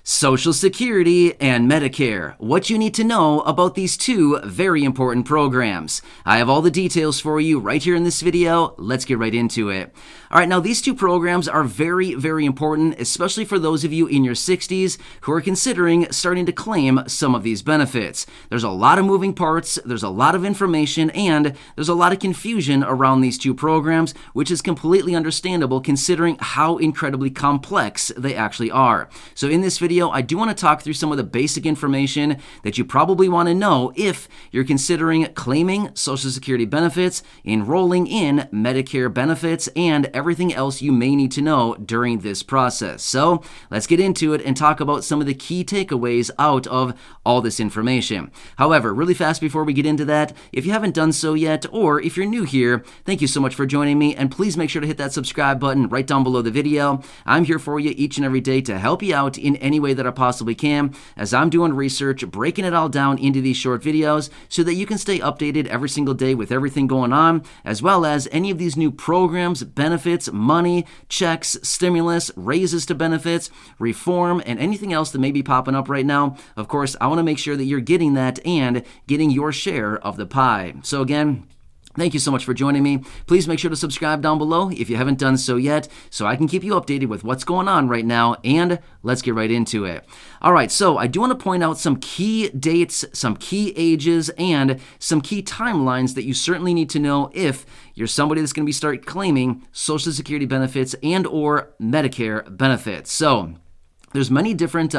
Social Security and Medicare. What you need to know about these two very important programs. I have all the details for you right here in this video. Let's get right into it. All right, now these two programs are very, very important, especially for those of you in your 60s who are considering starting to claim some of these benefits. There's a lot of moving parts, there's a lot of information, and there's a lot of confusion around these two programs, which is completely understandable considering how incredibly complex they actually are. So in this video, I do want to talk through some of the basic information that you probably want to know if you're considering claiming Social Security benefits, enrolling in Medicare benefits, and everything else you may need to know during this process. So let's get into it and talk about some of the key takeaways out of all this information. However, really fast before we get into that, if you haven't done so yet, or if you're new here, thank you so much for joining me, and please make sure to hit that subscribe button right down below the video. I'm here for you each and every day to help you out in any way that I possibly can, as I'm doing research, breaking it all down into these short videos so that you can stay updated every single day with everything going on, as well as any of these new programs, benefits, money, checks, stimulus, raises to benefits, reform, and anything else that may be popping up right now. Of course, I want to make sure that you're getting that and getting your share of the pie. So again, thank you so much for joining me. Please make sure to subscribe down below if you haven't done so yet, so I can keep you updated with what's going on right now, and let's get right into it. All right, so I do want to point out some key dates, some key ages, and some key timelines that you certainly need to know if you're somebody that's going to be start claiming Social Security benefits and or Medicare benefits. So there's many different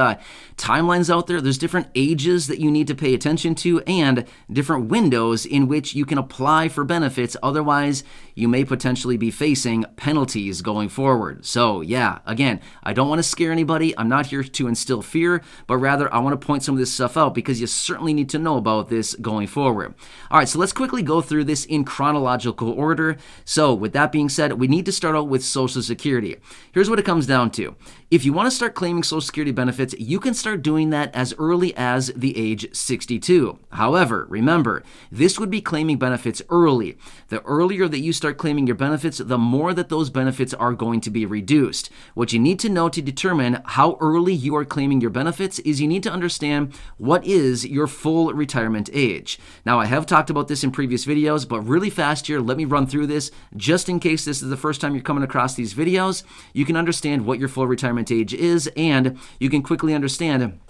timelines out there. There's different ages that you need to pay attention to and different windows in which you can apply for benefits. Otherwise, you may potentially be facing penalties going forward. So yeah, again, I don't want to scare anybody. I'm not here to instill fear, but rather I want to point some of this stuff out because you certainly need to know about this going forward. All right, so let's quickly go through this in chronological order. So with that being said, we need to start out with Social Security. Here's what it comes down to. If you want to start claiming Social Security benefits, you can start doing that as early as the age 62. However, remember, this would be claiming benefits early. The earlier that you start claiming your benefits, the more that those benefits are going to be reduced. What you need to know to determine how early you are claiming your benefits is you need to understand what is your full retirement age. Now, I have talked about this in previous videos, but really fast here, let me run through this just in case this is the first time you're coming across these videos. You can understand what your full retirement age is, and you can quickly understand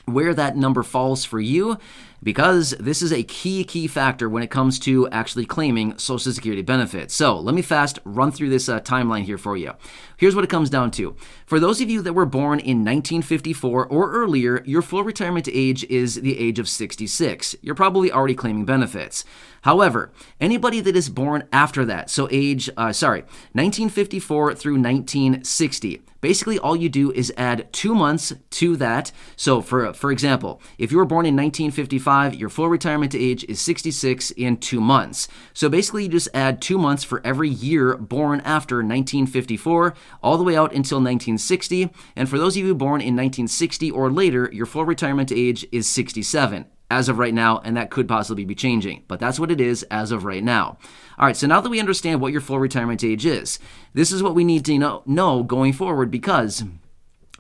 where that number falls for you, because this is a key factor when it comes to actually claiming Social Security benefits. So let me fast run through this timeline here for you. Here's what it comes down to. For those of you that were born in 1954 or earlier, your full retirement age is the age of 66. You're probably already claiming benefits. However, anybody that is born after that, so 1954 through 1960, basically all you do is add 2 months to that. So for example, if you were born in 1955, your full retirement age is 66 in 2 months. So basically you just add 2 months for every year born after 1954 all the way out until 1960. And for those of you born in 1960 or later, your full retirement age is 67. As of right now, and that could possibly be changing, but that's what it is as of right now. All right, so now that we understand what your full retirement age is, this is what we need to know going forward, because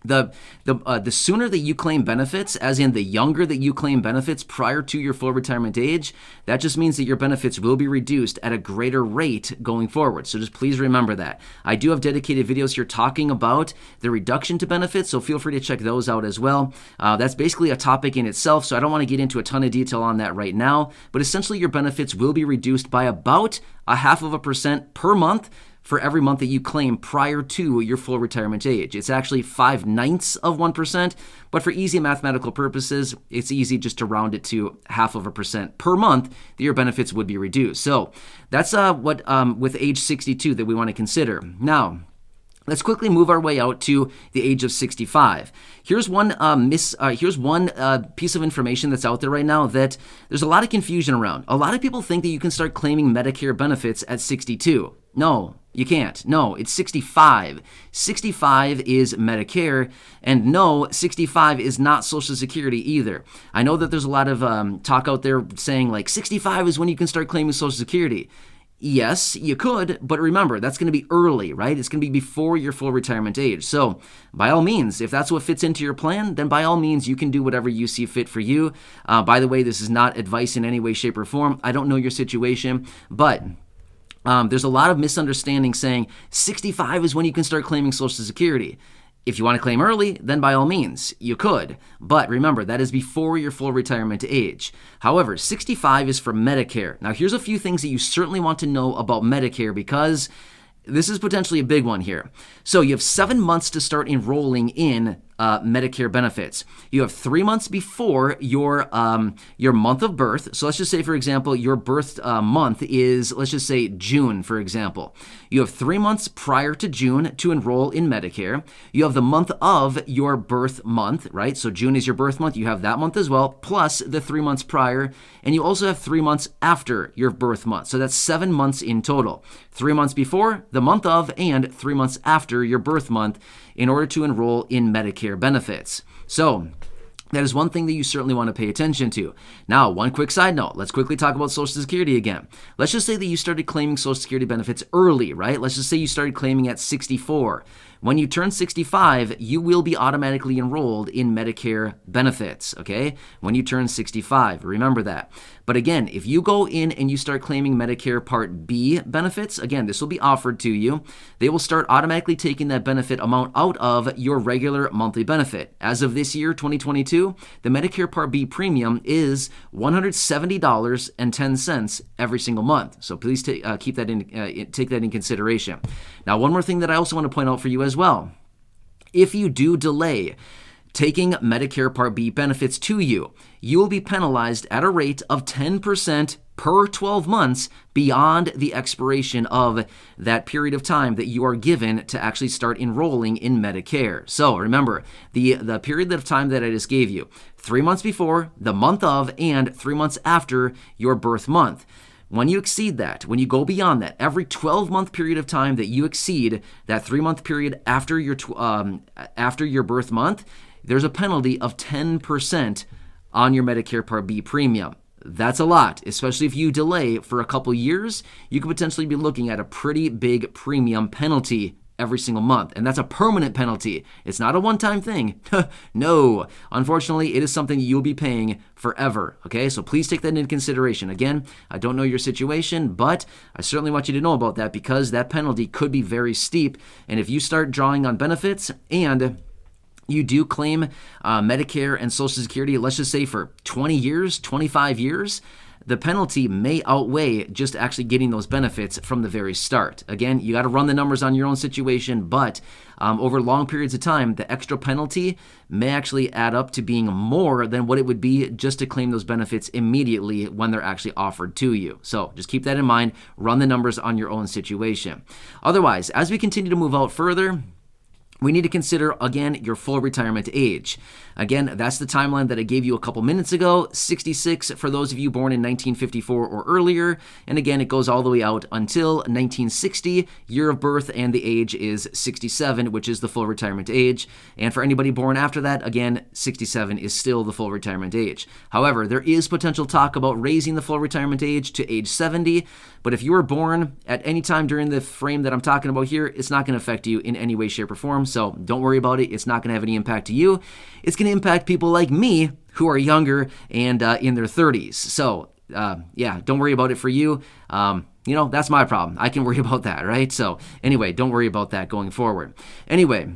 the sooner that you claim benefits, as in the younger that you claim benefits prior to your full retirement age, that just means that your benefits will be reduced at a greater rate going forward. So just please remember that. I do have dedicated videos here talking about the reduction to benefits, so feel free to check those out as well. That's basically a topic in itself, so I don't want to get into a ton of detail on that right now, but essentially your benefits will be reduced by about 0.5% per month for every month that you claim prior to your full retirement age. It's actually 0.05%, but for easy mathematical purposes, it's easy just to round it to 0.5% per month that your benefits would be reduced. So that's what with age 62 that we want to consider. Now, let's quickly move our way out to the age of 65. Here's one piece of information that's out there right now that there's a lot of confusion around. A lot of people think that you can start claiming Medicare benefits at 62. No, you can't. No, it's 65. 65 is Medicare, and no, 65 is not Social Security either. I know that there's a lot of talk out there saying like 65 is when you can start claiming Social Security. Yes, you could, but remember, that's going to be early, right? It's going to be before your full retirement age. So, by all means, if that's what fits into your plan, then by all means, you can do whatever you see fit for you. By the way, this is not advice in any way, shape, or form. I don't know your situation, but there's a lot of misunderstanding saying 65 is when you can start claiming Social Security. If you want to claim early, then by all means, you could. But remember, that is before your full retirement age. However, 65 is for Medicare. Now, here's a few things that you certainly want to know about Medicare because this is potentially a big one here. So you have 7 months to start enrolling in Medicare benefits. You have 3 months before your month of birth. So let's just say, for example, your birth month is, let's just say June, for example. You have 3 months prior to June to enroll in Medicare. You have the month of your birth month, right? So June is your birth month. You have that month as well, plus the 3 months prior. And you also have 3 months after your birth month. So that's 7 months in total. 3 months before, the month of, and 3 months after your birth month in order to enroll in Medicare benefits. So that is one thing that you certainly want to pay attention to. Now, one quick side note. Let's quickly talk about Social Security again. Let's just say that you started claiming Social Security benefits early, right? Let's just say you started claiming at 64. When you turn 65, you will be automatically enrolled in Medicare benefits, okay? When you turn 65, remember that. But again, if you go in and you start claiming Medicare Part B benefits, again, this will be offered to you. They will start automatically taking that benefit amount out of your regular monthly benefit. As of this year, 2022, the Medicare Part B premium is $170.10 every single month. So please take that in consideration. Now, one more thing that I also want to point out for you as well. If you do delay taking Medicare Part B benefits to you, you will be penalized at a rate of 10% per 12 months beyond the expiration of that period of time that you are given to actually start enrolling in Medicare. So remember, the period of time that I just gave you, 3 months before, the month of, and 3 months after your birth month. When you exceed that, when you go beyond that, every 12-month period of time that you exceed that 3-month period after your birth month, there's a penalty of 10% on your Medicare Part B premium. That's a lot, especially if you delay for a couple years. You could potentially be looking at a pretty big premium penalty every single month, and that's a permanent penalty. It's not a one-time thing. No, unfortunately, it is something you'll be paying forever, okay? So please take that into consideration. Again, I don't know your situation, but I certainly want you to know about that because that penalty could be very steep, and if you start drawing on benefits and you do claim Medicare and Social Security, let's just say for 20 years, 25 years, the penalty may outweigh just actually getting those benefits from the very start. Again, you got to run the numbers on your own situation, but over long periods of time, the extra penalty may actually add up to being more than what it would be just to claim those benefits immediately when they're actually offered to you. So just keep that in mind. Run the numbers on your own situation. Otherwise, as we continue to move out further, we need to consider, again, your full retirement age. Again, that's the timeline that I gave you a couple minutes ago, 66 for those of you born in 1954 or earlier. And again, it goes all the way out until 1960, year of birth, and the age is 67, which is the full retirement age. And for anybody born after that, again, 67 is still the full retirement age. However, there is potential talk about raising the full retirement age to age 70, but if you were born at any time during the frame that I'm talking about here, it's not going to affect you in any way, shape, or form. So don't worry about it. It's not going to have any impact to you. It's going to impact people like me who are younger and in their 30s. So yeah, don't worry about it for you. That's my problem. I can worry about that, right? So anyway, don't worry about that going forward. Anyway,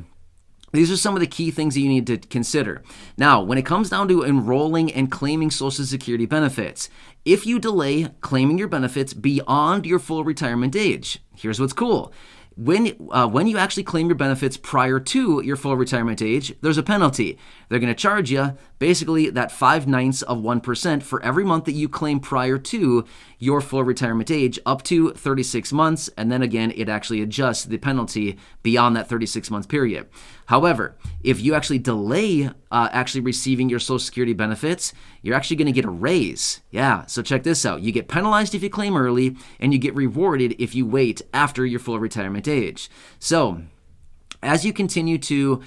these are some of the key things that you need to consider. Now, when it comes down to enrolling and claiming Social Security benefits, if you delay claiming your benefits beyond your full retirement age, here's what's cool. When you actually claim your benefits prior to your full retirement age, there's a penalty. They're going to charge you basically that 0.05% for every month that you claim prior to your full retirement age up to 36 months. And then again, it actually adjusts the penalty beyond that 36-month period. However, if you actually delay actually receiving your Social Security benefits, you're actually going to get a raise. Yeah, so check this out. You get penalized if you claim early, and you get rewarded if you wait after your full retirement age. So As you continue to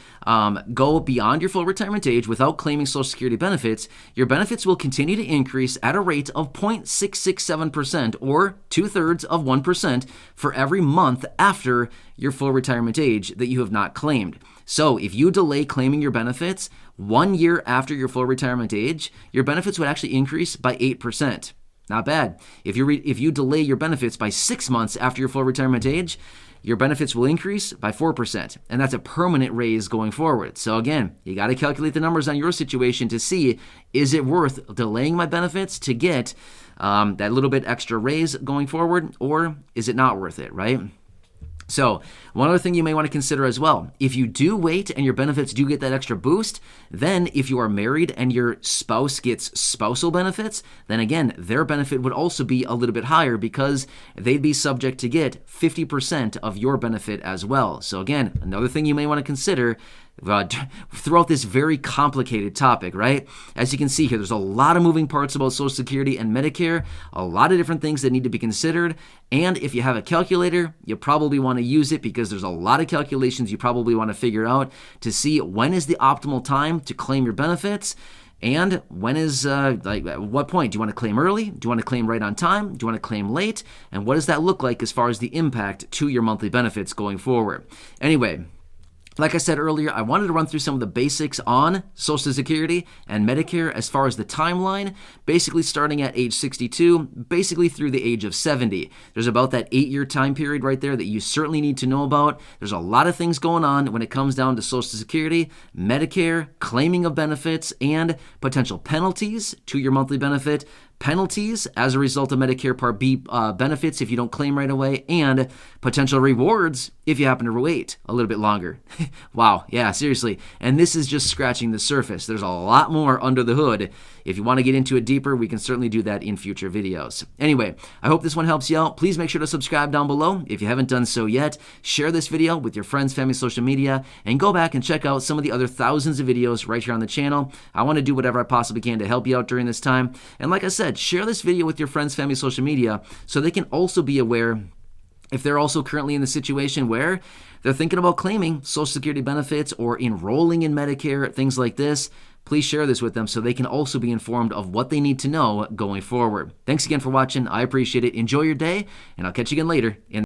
go beyond your full retirement age without claiming Social Security benefits, your benefits will continue to increase at a rate of 0.667%, or 2/3 of 1%, for every month after your full retirement age that you have not claimed. So if you delay claiming your benefits 1 year after your full retirement age, your benefits would actually increase by 8%. Not bad. If you delay your benefits by 6 months after your full retirement age, your benefits will increase by 4%, and that's a permanent raise going forward. So again, you got to calculate the numbers on your situation to see, is it worth delaying my benefits to get that little bit extra raise going forward, or is it not worth it, right? So one other thing you may want to consider as well, if you do wait and your benefits do get that extra boost, then if you are married and your spouse gets spousal benefits, then again, their benefit would also be a little bit higher because they'd be subject to get 50% of your benefit as well. So again, another thing you may want to consider throughout this very complicated topic, right? As you can see here, there's a lot of moving parts about Social Security and Medicare, a lot of different things that need to be considered. And if you have a calculator, you probably want to use it because there's a lot of calculations you probably want to figure out to see when is the optimal time to claim your benefits. And when is, at what point? Do you want to claim early? Do you want to claim right on time? Do you want to claim late? And what does that look like as far as the impact to your monthly benefits going forward? Anyway, like I said earlier, I wanted to run through some of the basics on Social Security and Medicare as far as the timeline, basically starting at age 62, basically through the age of 70. There's about that 8-year time period right there that you certainly need to know about. There's a lot of things going on when it comes down to Social Security, Medicare, claiming of benefits, and potential penalties to your monthly benefit, penalties as a result of Medicare Part B benefits if you don't claim right away, and potential rewards if you happen to wait a little bit longer. Wow, yeah, seriously. And this is just scratching the surface. There's a lot more under the hood. If you want to get into it deeper, we can certainly do that in future videos. Anyway, I hope this one helps you out. Please make sure to subscribe down below if you haven't done so yet. Share this video with your friends, family, social media, and go back and check out some of the other thousands of videos right here on the channel. I want to do whatever I possibly can to help you out during this time. And like I said, share this video with your friends, family, social media so they can also be aware if they're also currently in the situation where they're thinking about claiming Social Security benefits or enrolling in Medicare, things like this. Please share this with them so they can also be informed of what they need to know going forward. Thanks again for watching. I appreciate it. Enjoy your day, and I'll catch you again later.